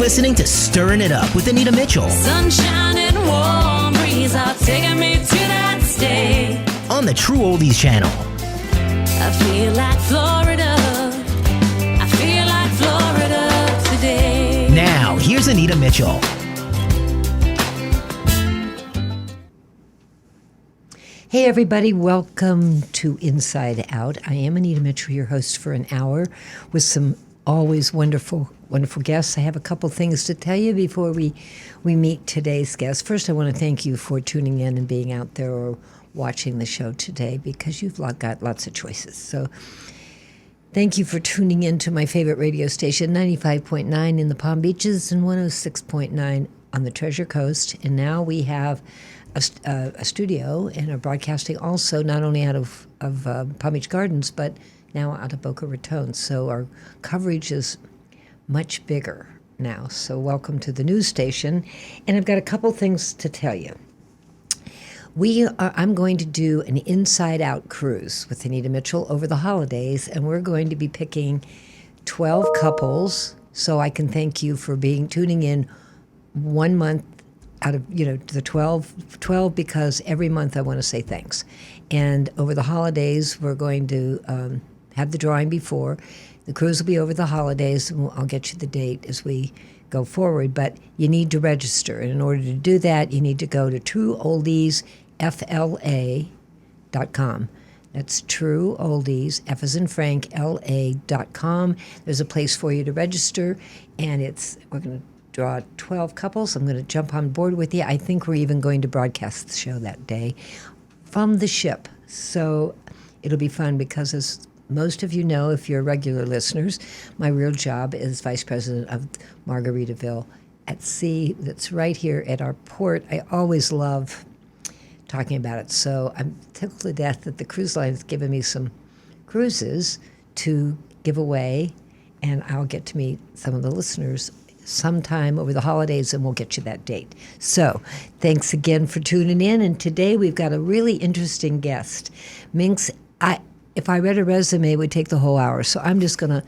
listening to Stirring It Up with Anita Mitchell. Sunshine and warm breeze are taking me to that state. On the True Oldies channel. I feel like Florida. I feel like Florida today. Now, here's Anita Mitchell. Hey everybody, welcome to Inside Out. I am Anita Mitchell, your host for an hour with some always wonderful guests. I have a couple things to tell you before we meet today's guest. First, I want to thank you for tuning in and being out there or watching the show today because you've got lots of choices. So thank you for tuning in to my favorite radio station, 95.9 in the Palm Beaches and 106.9 on the Treasure Coast. And now we have a studio and are broadcasting also not only out of Palm Beach Gardens, but now out of Boca Raton. So our coverage is much bigger now. So welcome to the news station. And I've got a couple things to tell you. I'm going to do an Inside Out cruise with Anita Mitchell over the holidays, and we're going to be picking 12 couples. So I can thank you for tuning in 1 month out of, the 12 because every month I want to say thanks. And over the holidays, we're going to have the drawing before. The cruise will be over the holidays, and I'll get you the date as we go forward. But you need to register. And in order to do that, you need to go to trueoldiesfla.com. That's True Oldies, F as in Frank, LA.com. There's a place for you to register, and we're going to draw 12 couples. I'm going to jump on board with you. I think we're even going to broadcast the show that day from the ship. So it'll be fun because, as most of you know, if you're regular listeners, my real job is Vice President of Margaritaville at Sea. That's right here at our port. I always love talking about it. So I'm tickled to death that the cruise line has given me some cruises to give away, and I'll get to meet some of the listeners sometime over the holidays, and we'll get you that date. So thanks again for tuning in. And today we've got a really interesting guest. Minx, if I read a resume, it would take the whole hour. So I'm just going to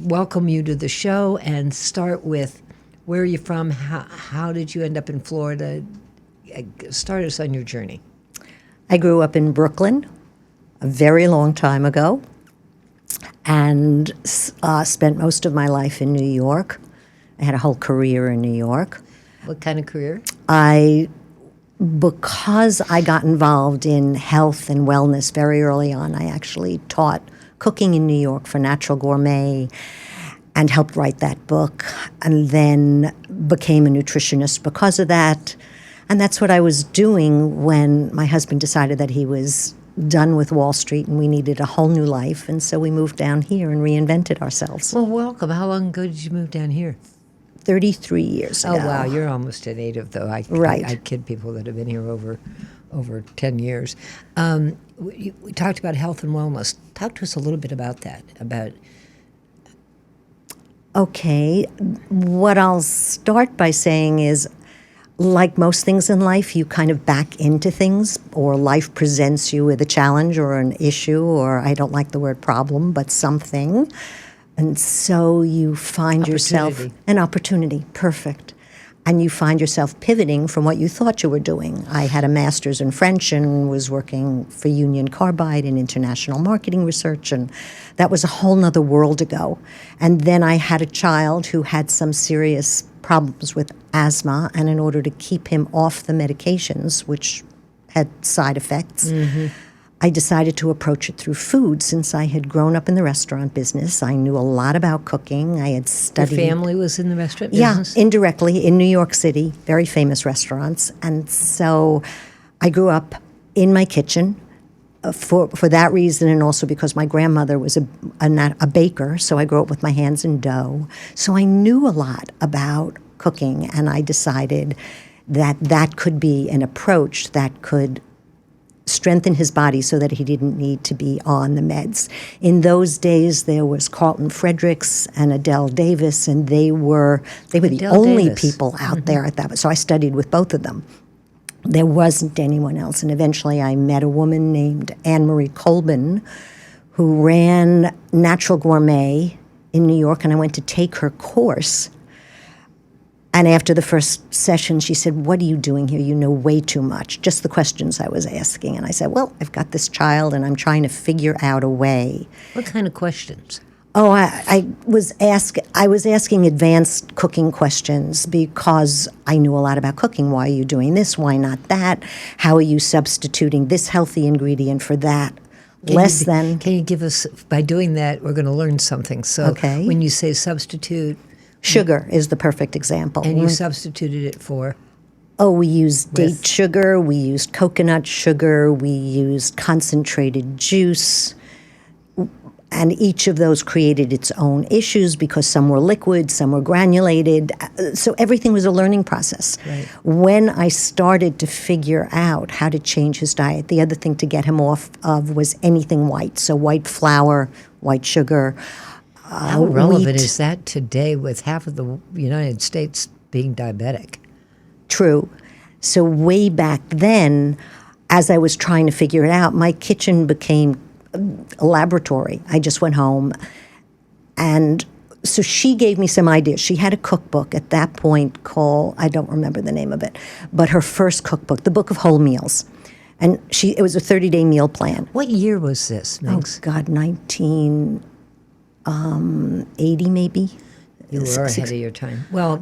welcome you to the show and start with where are you from? How did you end up in Florida? Start us on your journey. I grew up in Brooklyn a very long time ago and spent most of my life in New York. I had a whole career in New York. What kind of career? Because I got involved in health and wellness very early on, I actually taught cooking in New York for Natural Gourmet and helped write that book, and then became a nutritionist because of that. And that's what I was doing when my husband decided that he was done with Wall Street and we needed a whole new life. And so we moved down here and reinvented ourselves. Well, welcome. How long ago did you move down here? 33 years ago. Oh, wow. You're almost a native, though. Right. I kid people that have been here over 10 years. We talked about health and wellness. Talk to us a little bit about that. Okay. What I'll start by saying is, like most things in life, you kind of back into things, or life presents you with a challenge or an issue, or I don't like the word problem, but something. And so you find yourself an opportunity, perfect. And you find yourself pivoting from what you thought you were doing. I had a master's in French and was working for Union Carbide in international marketing research, and that was a whole nother world ago. And then I had a child who had some serious problems with asthma, and in order to keep him off the medications, which had side effects, I decided to approach it through food. Since I had grown up in the restaurant business, I knew a lot about cooking. I had studied. Your family was in the restaurant business? Yeah, indirectly in New York City, very famous restaurants. And so I grew up in my kitchen for that reason, and also because my grandmother was a baker, so I grew up with my hands in dough. So I knew a lot about cooking, and I decided that could be an approach that could strengthen his body so that he didn't need to be on the meds. In those days, there was Carlton Fredericks and Adele Davis, and they were the only people out there at that. So I studied with both of them. There wasn't anyone else. And eventually I met a woman named Anne-Marie Colbin who ran Natural Gourmet in New York, and I went to take her course. And after the first session, she said, "What are you doing here? You know way too much." Just the questions I was asking. And I said, "Well, I've got this child and I'm trying to figure out a way." What kind of questions? Oh, I was asking advanced cooking questions because I knew a lot about cooking. Why are you doing this? Why not that? How are you substituting this healthy ingredient for that? Can you give us, by doing that, we're going to learn something. So Okay. when you say substitute, Sugar is the perfect example. and you substituted it for, Oh, we used date sugar, we used coconut sugar, we used concentrated juice, and each of those created its own issues because some were liquid, some were granulated. So everything was a learning process. Right. When I started to figure out how to change his diet, the other thing to get him off of was anything white. So white flour, white sugar, how relevant wheat. is that today with half of the United States being diabetic? True. So way back then, as I was trying to figure it out, my kitchen became a laboratory. I just went home, and so she gave me some ideas. She had a cookbook at that point called, I don't remember the name of it, but her first cookbook, the Book of Whole Meals. And it was a 30-day meal plan. What year was this, Minx? Oh, God, 1980 maybe? You were ahead of your time. Well,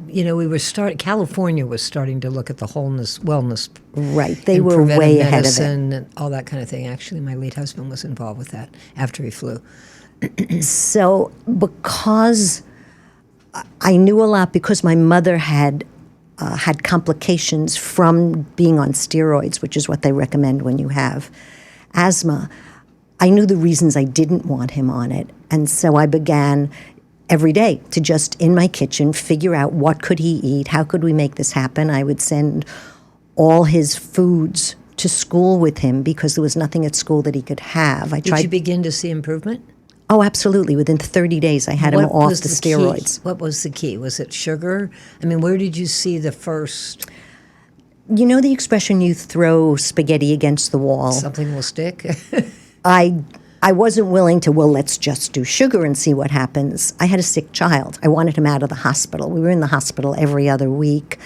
California was starting to look at the wellness. Right, they and were preventive way ahead of it. medicine and all that kind of thing. Actually, my late husband was involved with that after he flew. So because I knew a lot, because my mother had complications from being on steroids, which is what they recommend when you have asthma, I knew the reasons I didn't want him on it. And so I began every day to just in my kitchen figure out what could he eat, how could we make this happen. I would send all his foods to school with him because there was nothing at school that he could have. Did you begin to see improvement? Oh, absolutely. Within 30 days, I had him off the steroids. Key? What was the key? Was it sugar? I mean, where did you see the first? You know the expression, you throw spaghetti against the wall? Something will stick? I wasn't willing to, well, let's just do sugar and see what happens. I had a sick child. I wanted him out of the hospital. We were in the hospital every other week,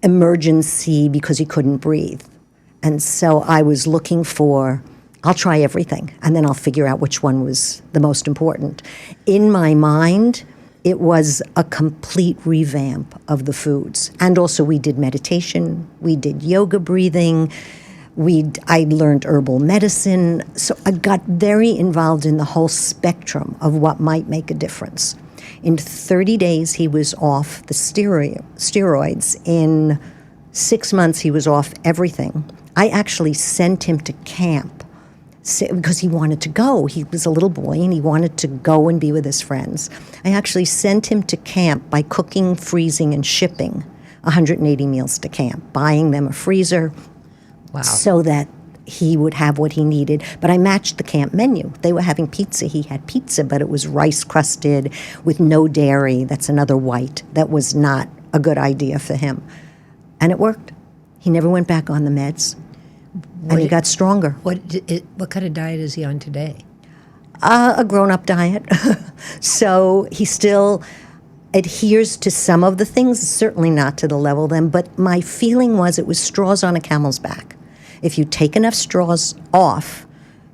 emergency because he couldn't breathe. And so I was looking for, I'll try everything, and then I'll figure out which one was the most important. In my mind, it was a complete revamp of the foods. And also we did meditation, we did yoga breathing, I learned herbal medicine. So I got very involved in the whole spectrum of what might make a difference. In 30 days, he was off the steroids. In 6 months, he was off everything. I actually sent him to camp because he wanted to go. He was a little boy, and he wanted to go and be with his friends. I actually sent him to camp by cooking, freezing, and shipping 180 meals to camp, buying them a freezer, Wow. so that he would have what he needed. But I matched the camp menu. They were having pizza. He had pizza, but it was rice crusted with no dairy. That's another white. That was not a good idea for him. And it worked. He never went back on the meds. And he got stronger. What kind of diet is he on today? A grown-up diet. So he still adheres to some of the things, certainly not to the level then, but my feeling was it was straws on a camel's back. If you take enough straws off,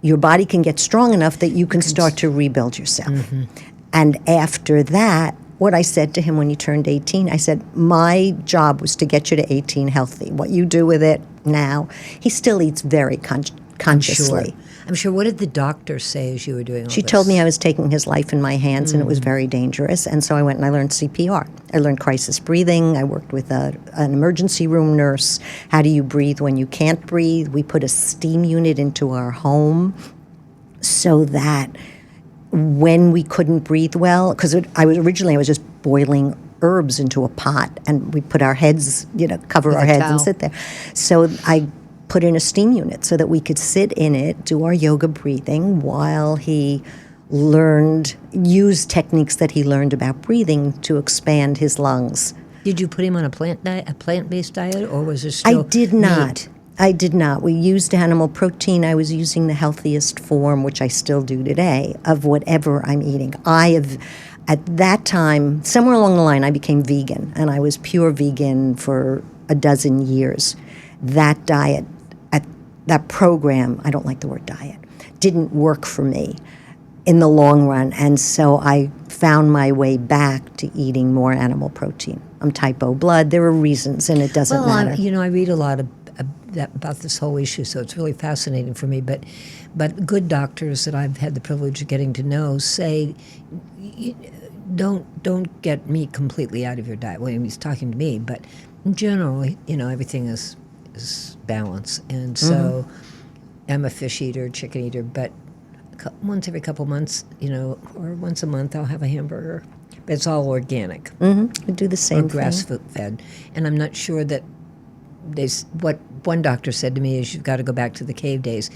your body can get strong enough that you can start to rebuild yourself. Mm-hmm. And after that, what I said to him when he turned 18, I said, my job was to get you to 18 healthy. What you do with it now, he still eats very consciously. I'm sure. What did the doctor say as you were doing all She this? told me I was taking his life in my hands, and it was very dangerous. And so I went and I learned CPR. I learned crisis breathing. I worked with an emergency room nurse. How do you breathe when you can't breathe? We put a steam unit into our home so that when we couldn't breathe well, because I was just boiling herbs into a pot, and we put our heads, cover our heads and sit there. So I put in a steam unit so that we could sit in it, do our yoga breathing while he used techniques that he learned about breathing to expand his lungs. Did you put him on a plant-based diet, or was it still I did not. meat? I did not. We used animal protein. I was using the healthiest form, which I still do today, of whatever I'm eating. I At that time, somewhere along the line, I became vegan, and I was pure vegan for a dozen years. That diet, that program, I don't like the word diet, didn't work for me in the long run, and so I found my way back to eating more animal protein. I'm type O blood. There are reasons, and it doesn't matter. I read a lot about this whole issue, so it's really fascinating for me. But good doctors that I've had the privilege of getting to know say, don't get meat completely out of your diet. Well, he's talking to me, but in general, everything is balance. And so I'm a fish eater, chicken eater, but once every couple months, or once a month, I'll have a hamburger. But it's all organic. I do the same or grass-fed. And I'm not sure that what one doctor said to me is you've got to go back to the cave days.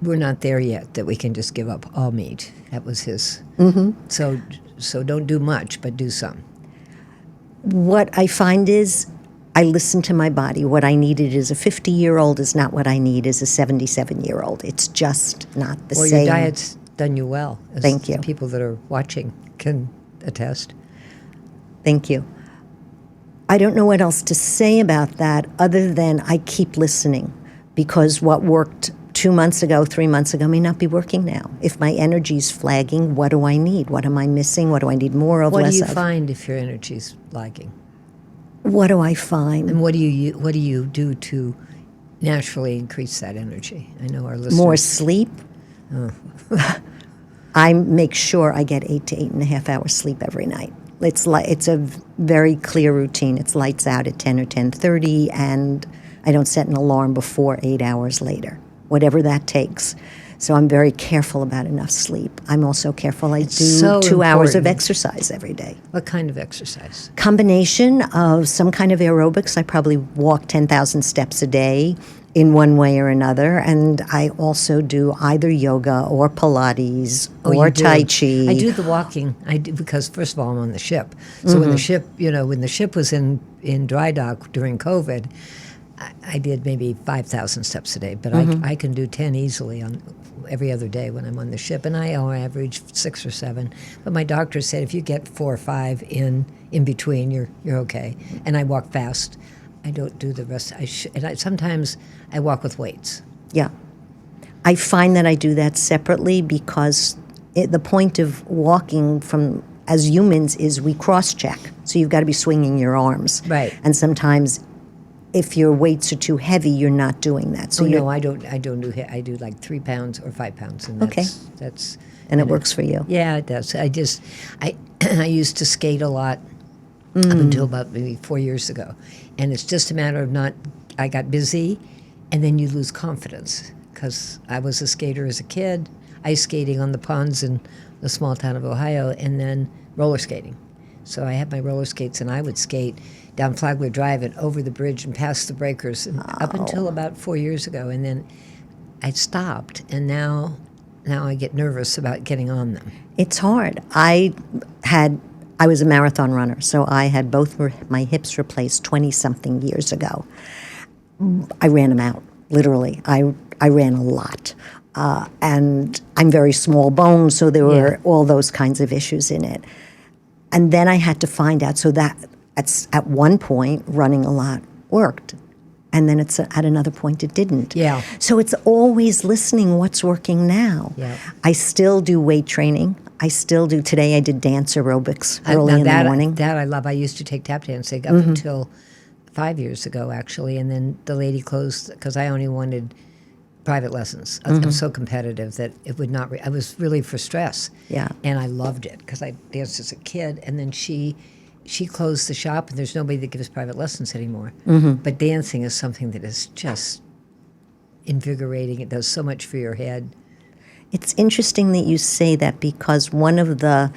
We're not there yet that we can just give up all meat. That was his. So don't do much, but do some. What I find is I listen to my body. What I needed as a 50-year-old is not what I need as a 77-year-old. It's just not the Well, same. your diet's done you well. As Thank you. The people that are watching can attest. Thank you. I don't know what else to say about that other than I keep listening, because what worked 2 months ago, 3 months ago may not be working now. If my energy's flagging, what do I need? What am I missing? What do I need more of, What less do you of? find if your energy's lagging? What do I find? And what do you do to naturally increase that energy? I know our listeners. More sleep. I make sure I get 8 to 8.5 hours sleep every night. It's a very clear routine. It's lights out at 10 or 10:30, and I don't set an alarm before 8 hours later, whatever that takes. So I'm very careful about enough sleep. I'm also careful. I do so 2 hours of important. exercise every day. What kind of exercise? Combination of some kind of aerobics. I probably walk 10,000 steps a day in one way or another. And I also do either yoga or Pilates or you do. Tai Chi. I do the walking. I do because first of all, I'm on the ship. So when the ship was in dry dock during COVID, I did maybe 5,000 steps a day. But I can do 10 easily on every other day when I'm on the ship, and I average 6 or 7. But my doctor said if you get 4 or 5 in between, you're okay. And I walk fast. I don't do the rest. Sometimes I walk with weights. Yeah. I find that I do that separately because the point of walking as humans is we cross-check. So you've got to be swinging your arms. Right. And sometimes if your weights are too heavy, you're not doing that. So no, I don't do. I do like 3 pounds or 5 pounds, and that's and it works for you. Yeah, it does. I used to skate a lot up until about maybe 4 years ago, and it's just a matter of I got busy, and then you lose confidence because I was a skater as a kid, ice skating on the ponds in the small town of Ohio, and then roller skating. So I had my roller skates, and I would skate down Flagler Drive and over the bridge and past the breakers up until about 4 years ago, and then I stopped, and now I get nervous about getting on them. It's hard. I was a marathon runner, so I had both my hips replaced 20-something years ago. I ran them out, literally. I ran a lot. And I'm very small boned, so there were all those kinds of issues in it. And then I had to find out, so that at one point, running a lot worked. And then at another point, it didn't. Yeah. So it's always listening what's working now. Yeah. I still do weight training. I still do. Today I did dance aerobics early in the morning. That I love. I used to take tap dancing up until 5 years ago, actually. And then the lady closed because I only wanted private lessons. I'm so competitive that it would not. I was really for stress. Yeah. And I loved it because I danced as a kid. And then she closed the shop, and there's nobody that gives private lessons anymore. But dancing is something that is just invigorating. It does so much for your head. It's interesting that you say that because one of the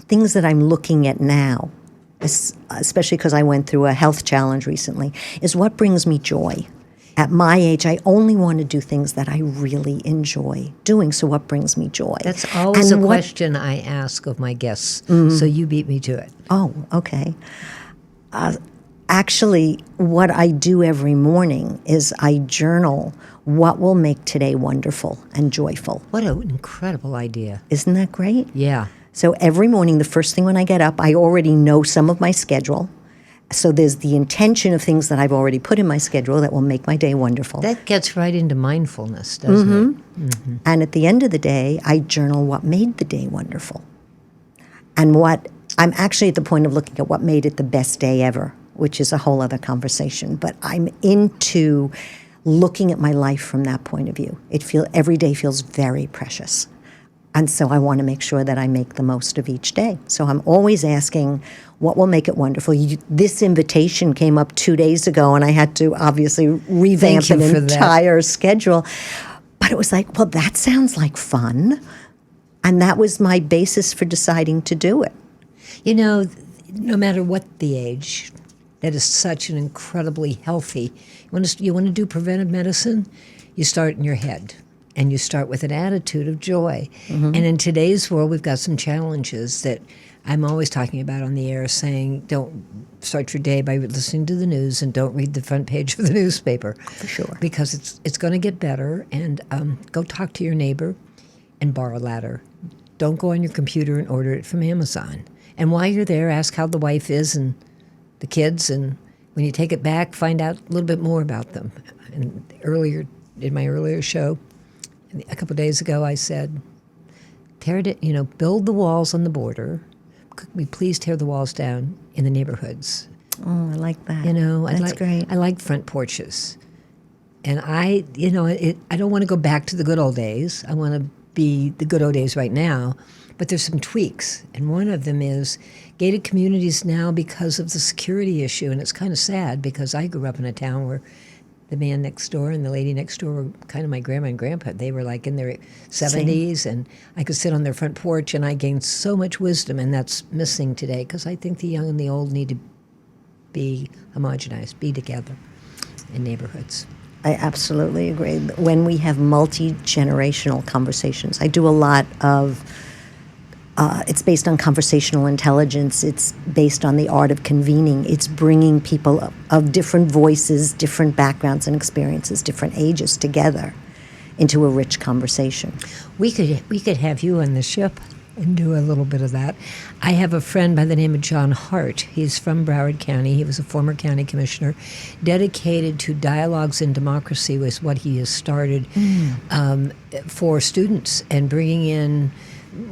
things that I'm looking at now, especially because I went through a health challenge recently, is what brings me joy. At my age, I only want to do things that I really enjoy doing. So what brings me joy? That's always a question I ask of my guests. So you beat me to it. Oh, okay. Actually, what I do every morning is I journal what will make today wonderful and joyful. What an incredible idea. Isn't that great? Yeah. So every morning, the first thing when I get up, I already know some of my schedule. So there's the intention of things that I've already put in my schedule that will make my day wonderful. That gets right into mindfulness, doesn't it? And at the end of the day, I journal what made the day wonderful. And what I'm actually at the point of looking at what made it the best day ever, which is a whole other conversation. But I'm into looking at my life from that point of view. Every day feels very precious. And so I want to make sure that I make the most of each day. So I'm always asking, what will make it wonderful? This invitation came up 2 days ago, and I had to obviously revamp Thank you an for that. entire schedule. But it was like, well, that sounds like fun. And that was my basis for deciding to do it. You know, no matter what the age, that is such an incredibly healthy. You want to do preventive medicine? You start in your head. And you start with an attitude of joy. And in today's world, we've got some challenges that I'm always talking about on the air, saying don't start your day by listening to the news and don't read the front page of the newspaper. For sure. Because it's going to get better. And go talk to your neighbor and borrow a ladder. Don't go on your computer and order it from Amazon. And while you're there, ask how the wife is and the kids. And when you take it back, find out a little bit more about them. And in my earlier show, a couple of days ago, I said, build the walls on the border. Could we please tear the walls down in the neighborhoods? Oh, I like that. That's great. I like front porches. And I don't want to go back to the good old days. I want to be the good old days right now. But there's some tweaks. And one of them is gated communities now because of the security issue. And it's kind of sad because I grew up in a town where the man next door and the lady next door were kind of my grandma and grandpa. They were like in their 70s, and I could sit on their front porch, and I gained so much wisdom, and that's missing today because I think the young and the old need to be homogenized, be together in neighborhoods. I absolutely agree. When we have multi-generational conversations, I do a lot of it's based on conversational intelligence. It's based on the art of convening. It's bringing people of different voices, different backgrounds and experiences, different ages together into a rich conversation. We could have you on the ship and do a little bit of that. I have a friend by the name of John Hart. He's from Broward County. He was a former county commissioner, dedicated to dialogues and democracy was what he has started for students and bringing in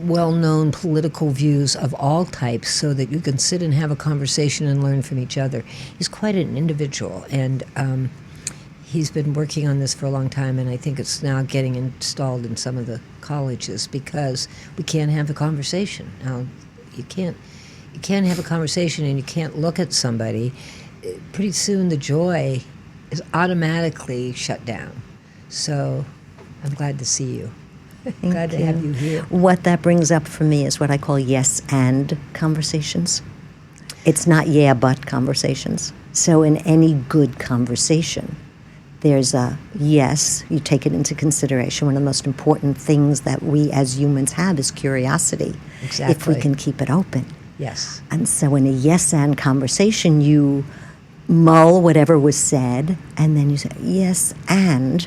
well-known political views of all types so that you can sit and have a conversation and learn from each other. He's quite an individual, and he's been working on this for a long time, and I think it's now getting installed in some of the colleges because we can't have a conversation. Now, you can't have a conversation and you can't look at somebody. Pretty soon the joy is automatically shut down. So I'm glad to see you. Glad to have you here. What that brings up for me is what I call yes and conversations. It's not yeah but conversations. So in any good conversation, there's a yes, you take it into consideration. One of the most important things that we as humans have is curiosity. Exactly. If we can keep it open. Yes. And so in a yes and conversation, you mull whatever was said, and then you say yes and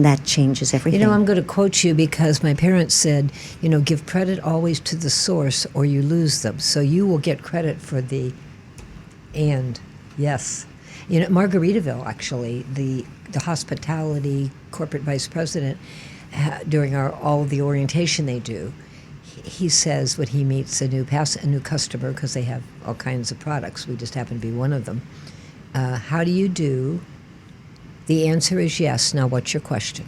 that changes everything. I'm going to quote you because my parents said, give credit always to the source or you lose them. So you will get credit for the and. Yes. Margaritaville, actually, the hospitality corporate vice president, during all of the orientation they do, he says when he meets a new customer, because they have all kinds of products, we just happen to be one of them, how do you do? The answer is yes. Now, what's your question?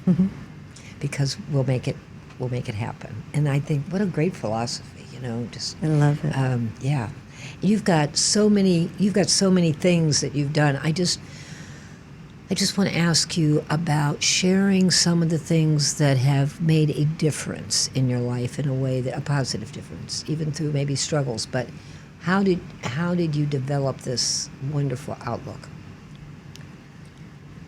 Mm-hmm. Because we'll make it happen. And I think what a great philosophy. Just I love it. Yeah, you've got so many things that you've done. I just want to ask you about sharing some of the things that have made a difference in your life in a way a positive difference, even through maybe struggles. But how did you develop this wonderful outlook?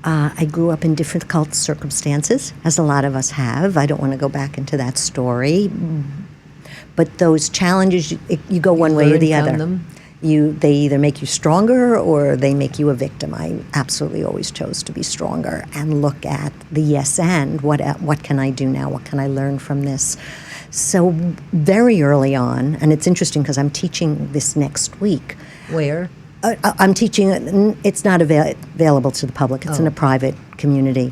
I grew up in difficult circumstances, as a lot of us have. I don't want to go back into that story. But those challenges, you go one way or the other. Them. They either make you stronger or they make you a victim. I absolutely always chose to be stronger and look at the yes and what can I do now? What can I learn from this? So very early on, and it's interesting because I'm teaching this next week. Where? I'm teaching, it's not available to the public, it's in a private community.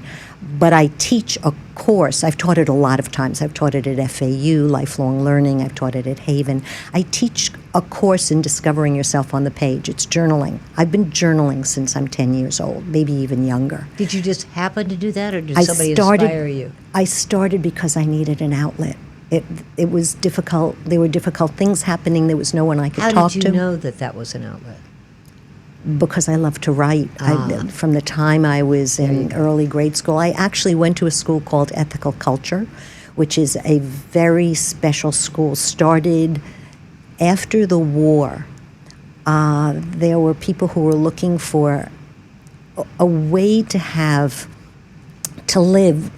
But I teach a course. I've taught it a lot of times. I've taught it at FAU, Lifelong Learning. I've taught it at Haven. I teach a course in discovering yourself on the page. It's journaling. I've been journaling since I'm 10 years old, maybe even younger. Did you just happen to do that, or did somebody inspire you? I started because I needed an outlet. It was difficult. There were difficult things happening. There was no one I could talk to. How did you know that was an outlet? Because I love to write. From the time I was in early grade school, I actually went to a school called Ethical Culture, which is a very special school. Started after the war. There were people who were looking for a way to live.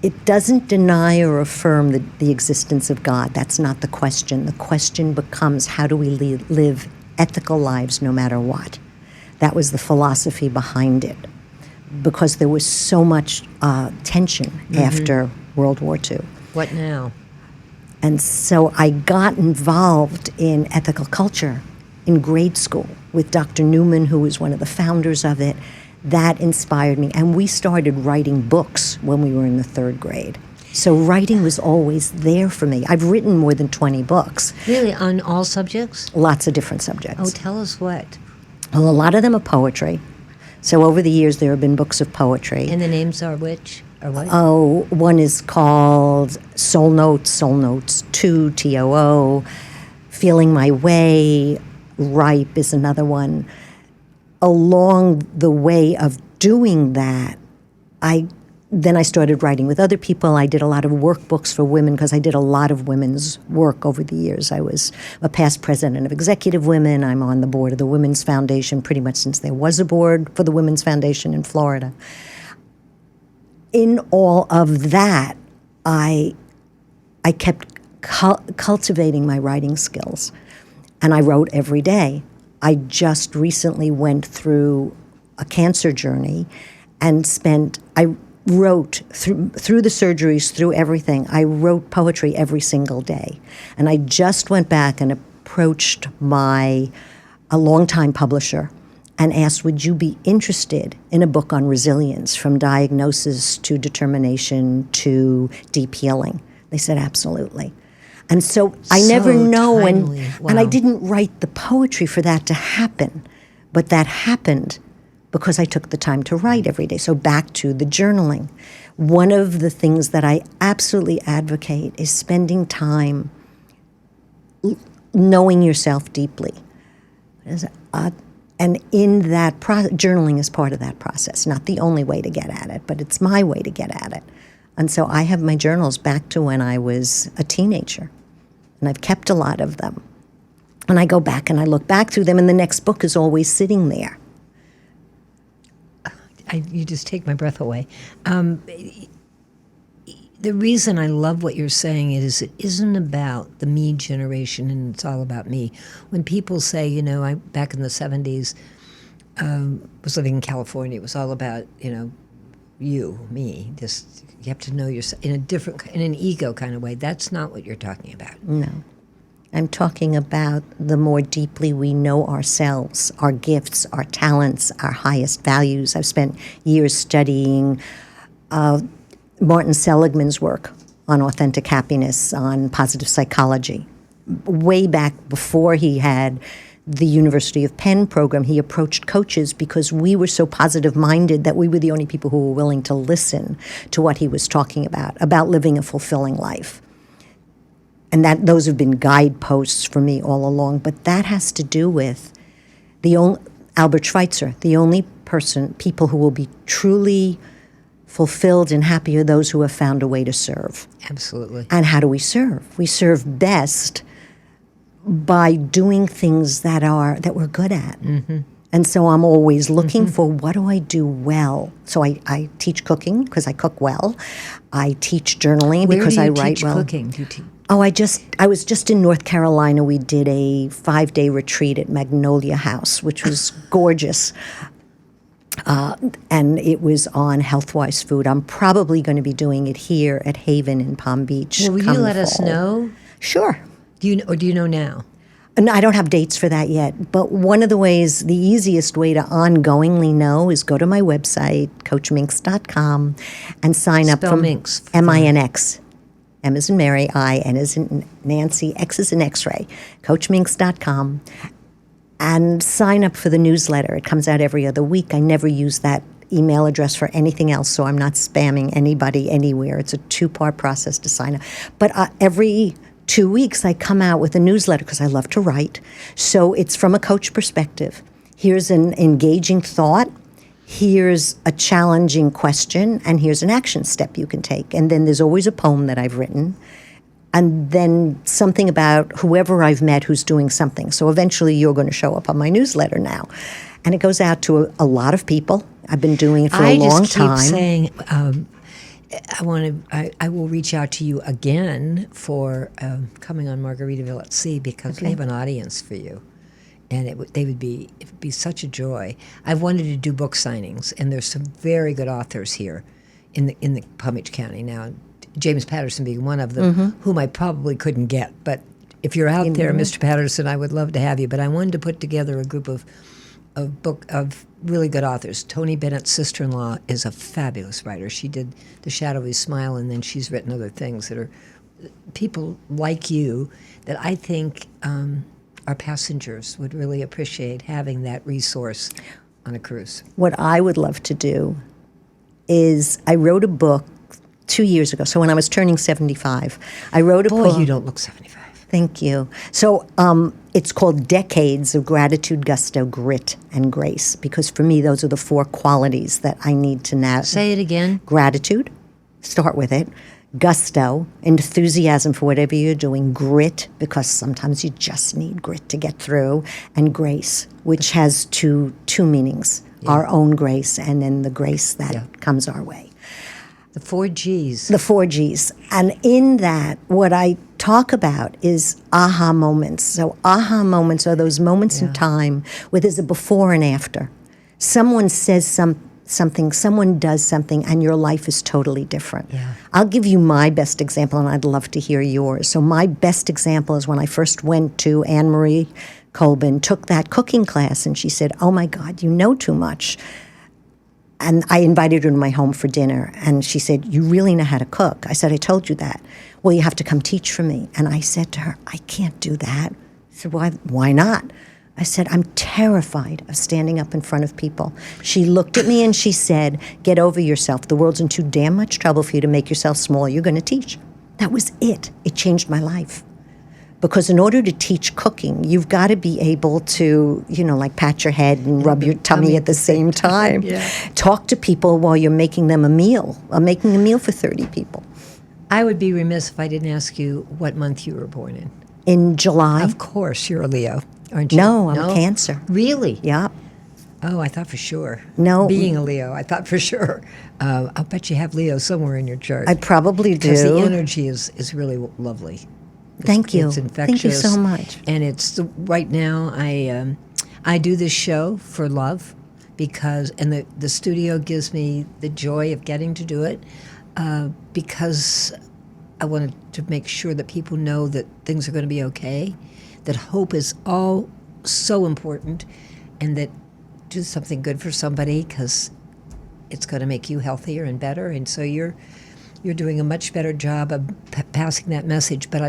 It doesn't deny or affirm the existence of God. That's not the question. The question becomes, how do we live ethical lives no matter what? That was the philosophy behind it, because there was so much tension after World War II. What now? And so I got involved in ethical culture in grade school with Dr. Newman, who was one of the founders of it. That inspired me. And we started writing books when we were in the third grade. So writing was always there for me. I've written more than 20 books. Really, on all subjects? Lots of different subjects. Oh, tell us what. Well, a lot of them are poetry. So over the years, there have been books of poetry. And the names are which? Or what? Oh, one is called Soul Notes 2, TOO. Feeling My Way, Ripe is another one. Along the way of doing that, then I started writing with other people. I did a lot of workbooks for women because I did a lot of women's work over the years. I was a past president of Executive Women. I'm on the board of the Women's Foundation pretty much since there was a board for the Women's Foundation in Florida. In all of that, I kept cultivating my writing skills, and I wrote every day. I just recently went through a cancer journey and I wrote through the surgeries, through everything. I wrote poetry every single day. And I just went back and approached a longtime publisher and asked, would you be interested in a book on resilience, from diagnosis to determination to deep healing? They said, absolutely. And so I never know, and I didn't write the poetry for that to happen, but that happened because I took the time to write every day. So back to the journaling. One of the things that I absolutely advocate is spending time knowing yourself deeply. And in that journaling is part of that process. Not the only way to get at it, but it's my way to get at it. And so I have my journals back to when I was a teenager. And I've kept a lot of them. And I go back and I look back through them, and the next book is always sitting there. You just take my breath away. The reason I love what you're saying is it isn't about the me generation, and it's all about me. When people say, I back in the 70s was living in California, it was all about, you, me. Just you have to know yourself in an ego kind of way. That's not what you're talking about. No. I'm talking about the more deeply we know ourselves, our gifts, our talents, our highest values. I've spent years studying Martin Seligman's work on authentic happiness, on positive psychology. Way back before he had the University of Penn program, he approached coaches because we were so positive-minded that we were the only people who were willing to listen to what he was talking about living a fulfilling life. And those have been guideposts for me all along. But that has to do with Albert Schweitzer, the only people who will be truly fulfilled and happy are those who have found a way to serve. Absolutely. And how do we serve? We serve best by doing things that we're good at. Mm-hmm. And so I'm always looking for, what do I do well? So I teach cooking because I cook well. I teach journaling because I write well. Where do you teach cooking? Oh, I was just in North Carolina. We did a 5-day retreat at Magnolia House, which was gorgeous. And it was on health-wise food. I'm probably going to be doing it here at Haven in Palm Beach. Well, will come you the let us fall. know? Sure. Do you know now? And I don't have dates for that yet, but one of the ways, the easiest way to ongoingly know is go to my website, coachminx.com, and sign up Spell for Minx. MINX. M as in Mary, I, N as in Nancy, X as in X-ray, coachminx.com, and sign up for the newsletter. It comes out every other week. I never use that email address for anything else, so I'm not spamming anybody anywhere. It's a 2-part process to sign up. But every 2 weeks, I come out with a newsletter because I love to write. So it's from a coach perspective. Here's an engaging thought. Here's a challenging question, and here's an action step you can take. And then there's always a poem that I've written, and then something about whoever I've met who's doing something. So eventually you're going to show up on my newsletter now. And it goes out to a lot of people. I've been doing it for a long time. I just keep saying, I will reach out to you again for coming on Margaritaville at Sea because we have an audience for you. And it would be such a joy. I've wanted to do book signings, and there's some very good authors here in the Palm Beach County now. James Patterson being one of them, whom I probably couldn't get. But if you're out there, Mr. Patterson, I would love to have you. But I wanted to put together a group of really good authors. Toni Bennett's sister-in-law is a fabulous writer. She did The Shadow of His Smile, and then she's written other things that are people like you that I think our passengers would really appreciate having that resource on a cruise. What I would love to do is I wrote a book 2 years ago. So when I was turning 75, I wrote a book. Boy, you don't look 75. Thank you. So it's called Decades of Gratitude, Gusto, Grit, and Grace, because for me, those are the 4 qualities that I need to now. Say it again. Gratitude, start with it. Gusto, enthusiasm for whatever you're doing. Grit, because sometimes you just need grit to get through. And grace, which has two meanings, our own grace and then the grace that comes our way. The 4 Gs. The 4 Gs. And in that, what I talk about is aha moments. So aha moments are those moments in time where there's a before and after. Someone says something, someone does something, and your life is totally different. Yeah. I'll give you my best example, and I'd love to hear yours. So my best example is when I first went to Anne-Marie Colbin, took that cooking class, and she said, "Oh my God, you know too much." And I invited her to my home for dinner, and she said, "You really know how to cook?" I said, "I told you that." "Well, you have to come teach for me." And I said to her, "I can't do that." She said, "Why not?" I said, "I'm terrified of standing up in front of people." She looked at me and she said, "Get over yourself. The world's in too damn much trouble for you to make yourself small. You're going to teach." That was it. It changed my life. Because in order to teach cooking, you've got to be able to, like pat your head and rub your tummy at the same time. Talk to people while you're making them a meal. I'm making a meal for 30 people. I would be remiss if I didn't ask you what month you were born in. In July. Of course, you're a Leo, aren't you? No, I'm a Cancer. Really? Yeah. Oh, I thought for sure. No. Being a Leo, I thought for sure. I'll bet you have Leo somewhere in your chart. I probably do. Because the energy is really lovely. Thank you. It's infectious. Thank you so much. And it's right now. I do this show for love, because the studio gives me the joy of getting to do it, because I wanted to make sure that people know that things are going to be okay, that hope is all so important, and that do something good for somebody because it's going to make you healthier and better. And so you're doing a much better job of passing that message. But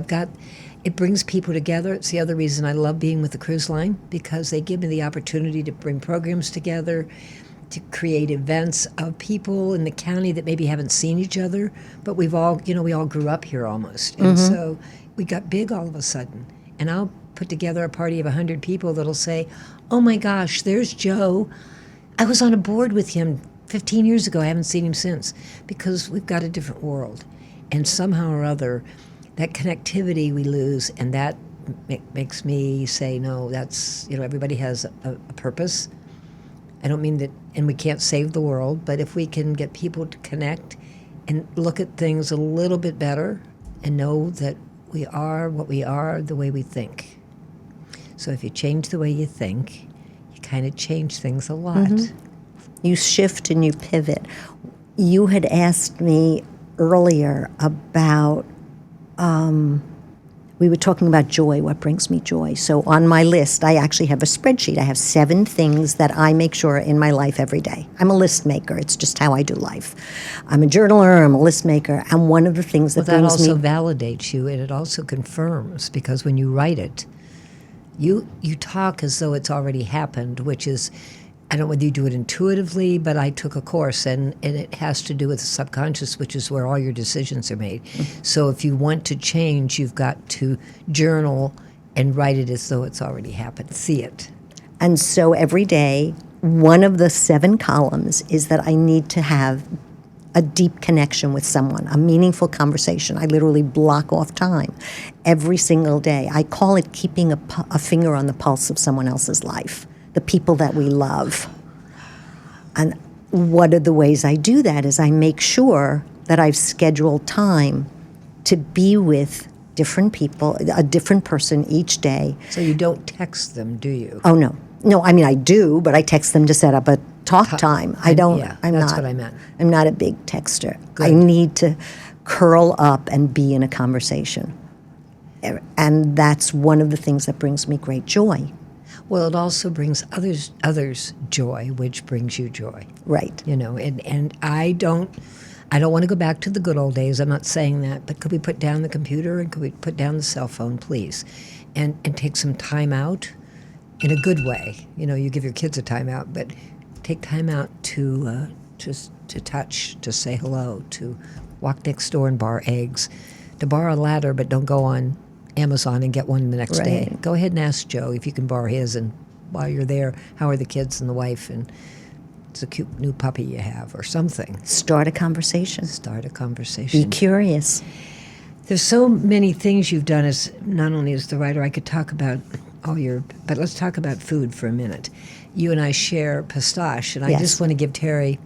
it brings people together. It's the other reason I love being with the cruise line, because they give me the opportunity to bring programs together, to create events of people in the county that maybe haven't seen each other, but we all grew up here almost. And so we got big all of a sudden. And I'll put together a party of 100 people that'll say, "Oh my gosh, there's Joe. I was on a board with him 15 years ago. I haven't seen him since," because we've got a different world. And somehow or other, that connectivity we lose, and that makes me say, no, that's, everybody has a purpose. I don't mean that, and we can't save the world, but if we can get people to connect and look at things a little bit better and know that we are what we are the way we think. So if you change the way you think, you kind of change things a lot. You shift and you pivot. You had asked me earlier about, we were talking about joy, what brings me joy. So on my list, I actually have a spreadsheet. I have 7 things that I make sure are in my life every day. I'm a list maker. It's just how I do life. I'm a journaler. I'm a list maker. And one of the things that Well, that brings also me... validates you, and it also confirms, because when you write it, you talk as though it's already happened, which is, I don't know whether you do it intuitively, but I took a course, and it has to do with the subconscious, which is where all your decisions are made. So if you want to change, you've got to journal and write it as though it's already happened. See it. And so every day, one of the 7 columns is that I need to have a deep connection with someone, a meaningful conversation. I literally block off time every single day. I call it keeping a finger on the pulse of someone else's life, the people that we love. And one of the ways I do that is I make sure that I've scheduled time to be with different people, a different person each day. So you don't text them, do you? Oh, no. No, I mean, I do, but I text them to set up a talk time. I don't, Yeah, I'm that's not. what I meant. I'm not a big texter. I Good. need to curl up and be in a conversation. And that's one of the things that brings me great joy. Well, it also brings others joy, which brings you joy. Right. You know, and I don't want to go back to the good old days. I'm not saying that, but could we put down the computer and could we put down the cell phone, please, and take some time out in a good way. You know, you give your kids a time out, but take time out to just to touch, to say hello, to walk next door and borrow eggs, to borrow a ladder, but don't go on Amazon and get one the next day. Right. Go ahead and ask Joe if you can borrow his, and while you're there, how are the kids and the wife, and it's a cute new puppy you have, or something. Start a conversation. Start a Be conversation. curious. There's so many things you've done as not only as the writer. I could talk about but let's talk about food for a minute. You and I share pistache, and I Yes. just want to give Terry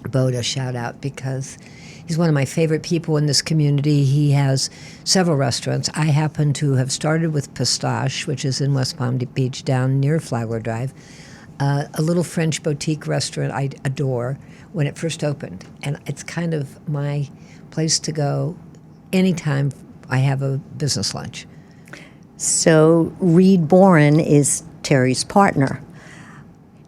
Bode a shout out because he's one of my favorite people in this community. He has several restaurants. I happen to have started with Pistache, which is in West Palm Beach down near Flagler Drive, a little French boutique restaurant I adore when it first opened. And it's kind of my place to go anytime I have a business lunch. So Reed Boren is Terry's partner.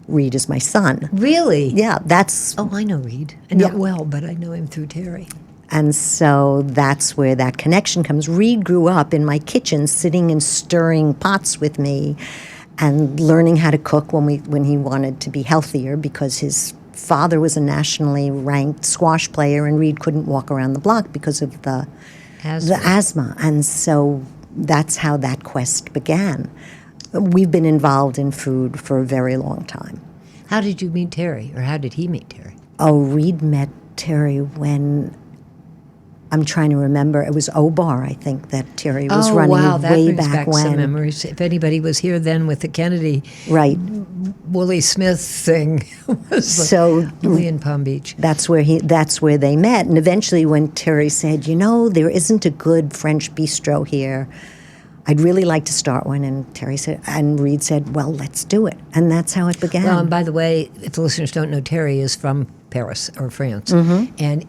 Reed is my son. Really? Yeah, that's... Oh, I know Reed. Not Yeah. well, but I know him through Terry. And so that's where that connection comes. Reed grew up in my kitchen, sitting and stirring pots with me and learning how to cook when he wanted to be healthier because his father was a nationally ranked squash player and Reed couldn't walk around the block because of the asthma. And so that's how that quest began. We've been involved in food for a very long time. How did you meet Terry, or how did he meet Terry? Oh, Reed met Terry when, I'm trying to remember, it was O-Bar, I think, that Terry was running wow, that way brings back back some when. memories. If anybody was here then with the Kennedy Right. Wooly Smith thing, was So only in Palm Beach. that's where they met. And eventually when Terry said, you know, there isn't a good French bistro here, I'd really like to start one. And Terry said, and Reed said, well, let's do it. And that's how it began. Well, and by the way, if the listeners don't know, Terry is from Paris or France, and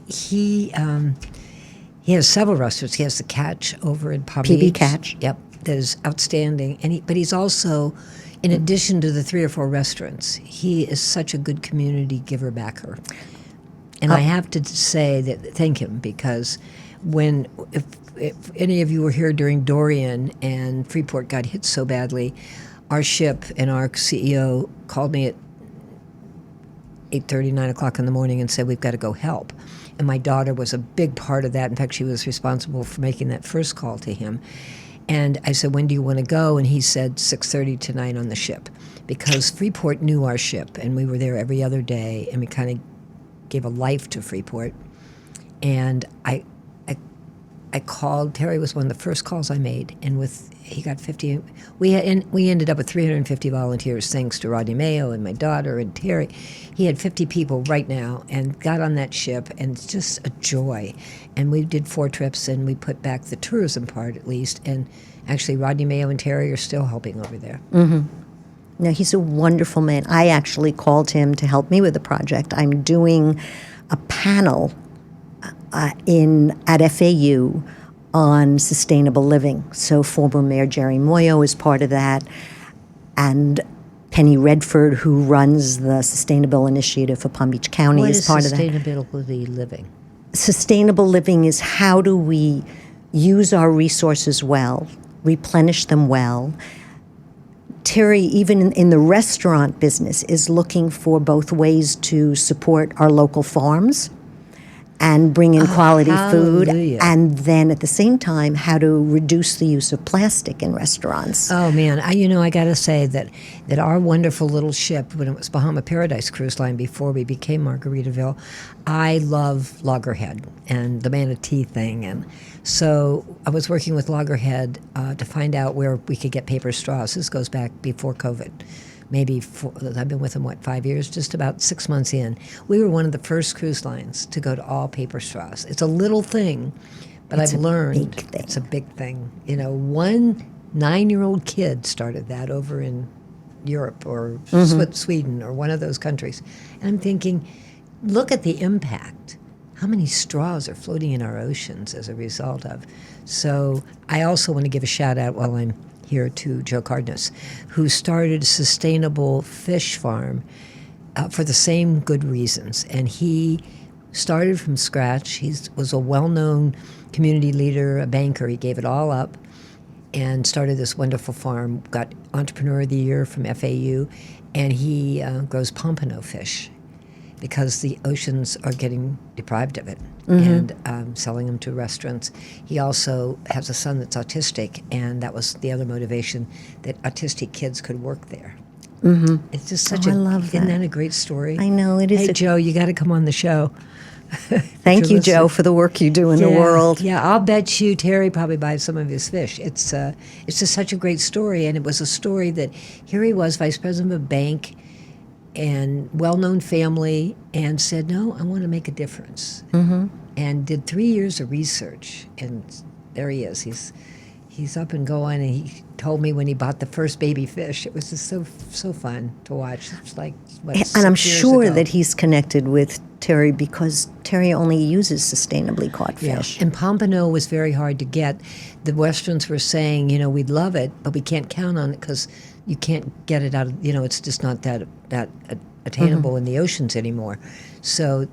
he has several restaurants. He has the Catch over in Palm PB Beach. Catch. Yep, that is outstanding. But he's also, in addition to the 3 or 4 restaurants, he is such a good community giver backer. And I have to say that thank him because if any of you were here during Dorian and Freeport got hit so badly, our ship and our CEO called me at 8:30, 9 o'clock in the morning and said, we've got to go help. And my daughter was a big part of that. In fact, she was responsible for making that first call to him. And I said, when do you want to go? And he said, 6:30 tonight on the ship. Because Freeport knew our ship, and we were there every other day, and we kind of gave a life to Freeport. And I called. Terry was one of the first calls I made, and he got 50. We ended up with 350 volunteers, thanks to Rodney Mayo and my daughter and Terry. He had 50 people right now, and got on that ship, and it's just a joy. And we did 4 trips, and we put back the tourism part at least. And actually, Rodney Mayo and Terry are still helping over there. No, he's a wonderful man. I actually called him to help me with the project. I'm doing a panel at FAU on sustainable living. So former Mayor Jerry Moyo is part of that, and Penny Redford, who runs the Sustainable Initiative for Palm Beach County, What is is part of that. sustainability living? Sustainable living is how do we use our resources well, replenish them well. Terry, even in the restaurant business, is looking for both ways to support our local farms and bring in quality food, hallelujah. and then at the same time, how to reduce the use of plastic in restaurants. Oh man, I got to say that our wonderful little ship, when it was Bahama Paradise Cruise Line before we became Margaritaville, I love Loggerhead and the manatee thing, and so I was working with Loggerhead to find out where we could get paper straws. This goes back before COVID. I've been with them, 5 years? Just about 6 months in. We were one of the first cruise lines to go to all paper straws. It's a little thing, but I've learned big thing. it's a big thing. One 9-year-old kid started that over in Europe or Sweden or one of those countries. And I'm thinking, look at the impact. How many straws are floating in our oceans as a result of? So I also want to give a shout out while I'm here to Joe Cardenas, who started a sustainable fish farm for the same good reasons. And he started from scratch. He was a well-known community leader, a banker. He gave it all up and started this wonderful farm, got Entrepreneur of the Year from FAU, and he grows pompano fish because the oceans are getting deprived of it, and selling them to restaurants. He also has a son that's autistic, and that was the other motivation, that autistic kids could work there. It's just such I love isn't that. that a great story? I know, it is Hey, a- Joe, you got to come on the show. Thank you, listening. Joe, for the work you do in the world. Yeah, I'll bet you Terry probably buys some of his fish. It's just such a great story, and it was a story that here he was, vice president of a bank, and well-known family, and said, no, I want to make a difference. And did 3 years of research, and there he is. He's up and going, and he told me when he bought the first baby fish, it was just so fun to watch. It's like, what, And I'm 6 years sure ago. that he's connected with Terry because Terry only uses sustainably caught fish. And pompano was very hard to get. The restaurants were saying, we'd love it, but we can't count on it because you can't get it out of, it's just not that attainable in the oceans anymore. So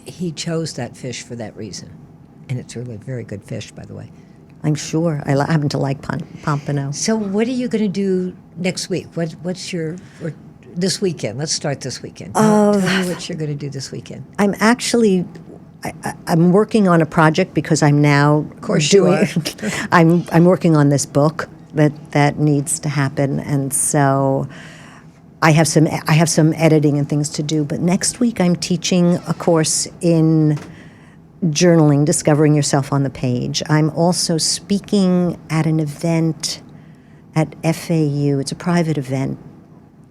he chose that fish for that reason. And it's really a very good fish, by the way. I'm sure. I happen to like pompano. So what are you going to do next week? What's your, or this weekend? Let's start this weekend. Tell me what you're going to do this weekend. I'm actually, I'm working on a project because I'm now Of course you are. I'm working on this book that needs to happen, and so I have some editing and things to do. But next week I'm teaching a course in journaling, discovering yourself on the page. I'm also speaking at an event at FAU. It's a private event.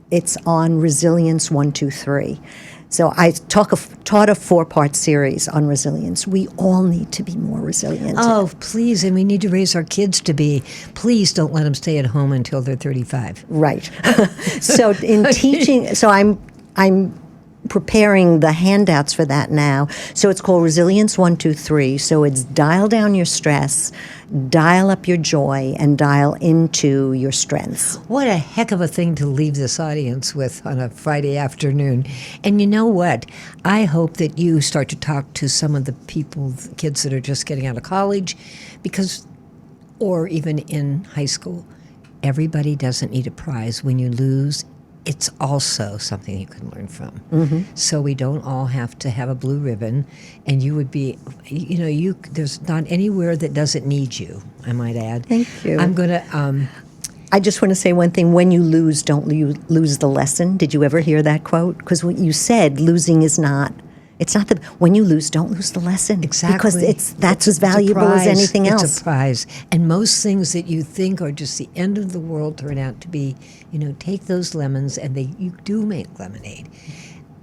It's on Resilience 1, 2, 3. So I taught a 4-part series on resilience. We all need to be more resilient. Oh, please, and we need to raise our kids to be. Please don't let them stay at home until they're 35. Right. So in teaching, so I'm preparing the handouts for that now. So it's called Resilience 1, 2, 3. So it's dial down your stress, dial up your joy, and dial into your strengths. What a heck of a thing to leave this audience with on a Friday afternoon. And you know what? I hope that you start to talk to some of the kids that are just getting out of college, or even in high school. Everybody doesn't need a prize. When you lose, it's also something you can learn from. So we don't all have to have a blue ribbon, and you would be, there's not anywhere that doesn't need you, I might add. Thank you. I'm going to, I just want to say one thing. When you lose, don't lose the lesson. Did you ever hear that quote? Because what you said, losing is not, it's not when you lose, don't lose the lesson. Exactly. Because that's as It's a valuable as prize. anything else. It's a prize. And most things that you think are just the end of the world turn out to be, take those lemons and you do make lemonade.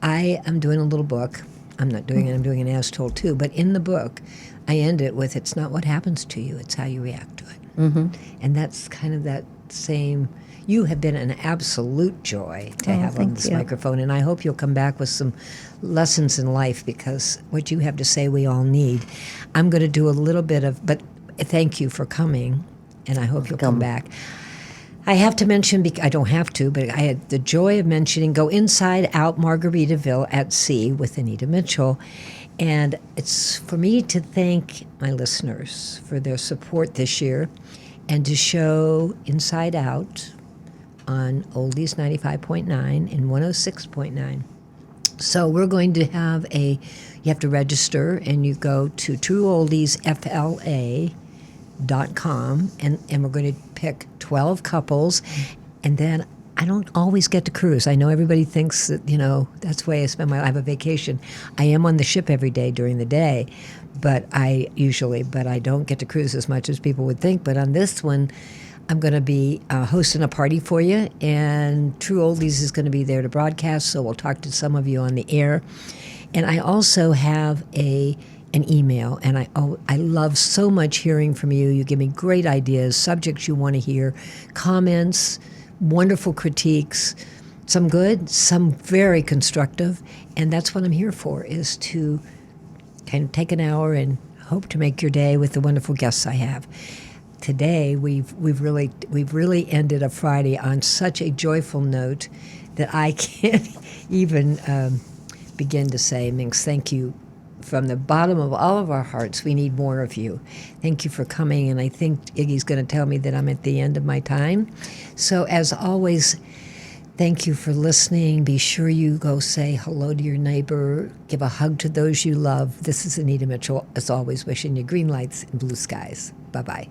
I am doing a little book. I'm not doing it, I'm doing an As Told too. But in the book, I end it with, it's not what happens to you, it's how you react to it. And that's kind of that same. You have been an absolute joy to have on thank this you. microphone, and I hope you'll come back with some lessons in life, because what you have to say we all need. I'm going to do a little bit of, but thank you for coming, and I hope you'll come back. I have to mention, I don't have to, but I had the joy of mentioning Go Inside Out Margaritaville at Sea with Anita Mitchell. And it's for me to thank my listeners for their support this year and to show Inside Out on Oldies 95.9 and 106.9. So we're going to have you have to register, and you go to trueoldiesfla.com, and we're going to pick 12 couples, and then I don't always get to cruise. I know everybody thinks that, that's the way I I have a vacation. I am on the ship every day during the day, but I don't get to cruise as much as people would think. But on this one, I'm going to be hosting a party for you, and True Oldies is going to be there to broadcast, so we'll talk to some of you on the air. And I also have an email, and I love so much hearing from you. You give me great ideas, subjects you want to hear, comments, wonderful critiques, some good, some very constructive, and that's what I'm here for, is to kind of take an hour and hope to make your day with the wonderful guests I have. Today we've really ended a Friday on such a joyful note that I can't even begin to say, Minx, thank you from the bottom of all of our hearts. We need more of you. Thank you for coming, and I think Iggy's going to tell me that I'm at the end of my time. So as always, thank you for listening. Be sure you go say hello to your neighbor. Give a hug to those you love. This is Anita Mitchell, as always, wishing you green lights and blue skies. Bye-bye.